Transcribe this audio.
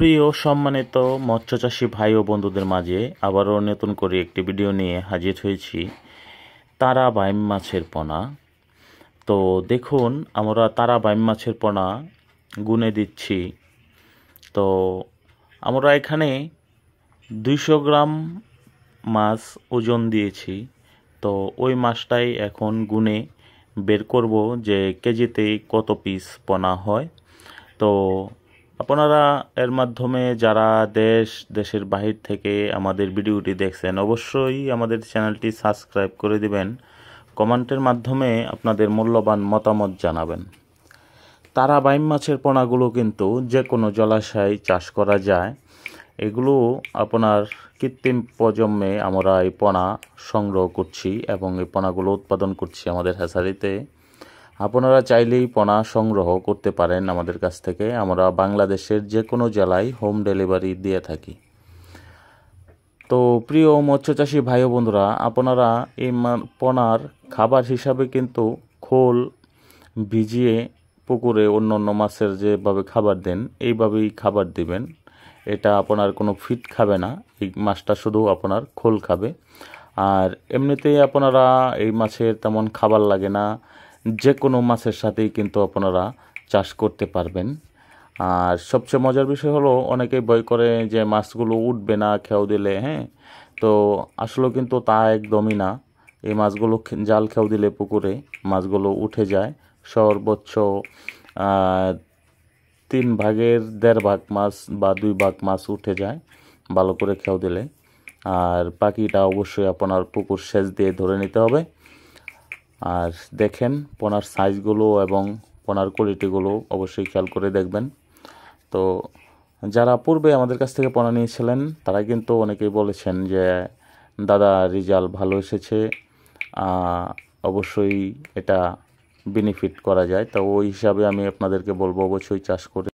প্রিয় সম্মানিত মৎস্যচাষী ভাই ও বন্ধুদের মাঝে আবারও নতুন করে একটি ভিডিও নিয়ে হাজির হয়েছি। তারা বাইম মাছের পোনা। তো দেখুন, আমরা তারা বাইম মাছের পোনা গুনে দিচ্ছি। তো আমরা এখানে 200 গ্রাম মাছ ওজন দিয়েছি। তো ওই মাছটাই এখন গুনে বের করব যে কেজিতে কত পিস পোনা হয়। তো আপনারা এর মাধ্যমে যারা দেশের বাহির থেকে আমাদের ভিডিওটি দেখছেন, অবশ্যই আমাদের চ্যানেলটি সাবস্ক্রাইব করে দিবেন। কমেন্টের মাধ্যমে আপনাদের মূল্যবান মতামত জানাবেন। তারা বাইম মাছের পোনাগুলো কিন্তু যে কোনো জলাশয়ে চাষ করা যায়। এগুলো আপনার কৃত্রিম প্রজন্মে আমরা এই পোনা সংগ্রহ করছি এবং এই পোনাগুলো উৎপাদন করছি আমাদের হ্যাচারিতে। আপনারা চাইলেই পোনা সংগ্রহ করতে পারেন আমাদের কাছ থেকে। আমরা বাংলাদেশের যে কোনো জেলায় হোম ডেলিভারি দিয়ে থাকি। তো প্রিয় মৎস্যচাষী ভাই ও বন্ধুরা, আপনারা এই পোনার খাবার হিসাবে কিন্তু খোল ভিজিয়ে পুকুরে অন্য অন্য মাছের যেভাবে খাবার দেন, এইভাবেই খাবার দিবেন। এটা আপনার কোনো ফিড খাবে না, এই মাছটা শুধু আপনার খোল খাবে। আর এমনিতেই আপনারা এই মাছের তেমন খাবার লাগে না, যে কোনো মাছের সাথেই কিন্তু আপনারা চাষ করতে পারবেন। আর সবচেয়ে মজার বিষয় হলো, অনেকেই ভয় করে যে মাছগুলো উঠবে না খেও দিলে। তো আসলে কিন্তু তা একদমই না। এই মাছগুলো জাল খেও দিলে পুকুরে মাছগুলো উঠে যায়। সর্বোচ্চ 3 ভাগের 1.5 ভাগ মাছ বা 2 ভাগ মাছ উঠে যায় ভালো করে খেও দিলে। আর বাকিটা অবশ্যই আপনার পুকুর সেচ দিয়ে ধরে নিতে হবে। আর দেখেন পোনার সাইজগুলো এবং পোনার কোয়ালিটিগুলো অবশ্যই খেয়াল করে দেখবেন। তো যারা পূর্বে আমাদের কাছ থেকে পোনা নিয়েছিলেন তারা কিন্তু অনেকেই বলেছেন যে দাদা রেজাল্ট ভালো এসেছে, অবশ্যই এটা বেনিফিট করা যায়। তো ওই হিসাবে আমি আপনাদেরকে বলবো অবশ্যই চাষ করে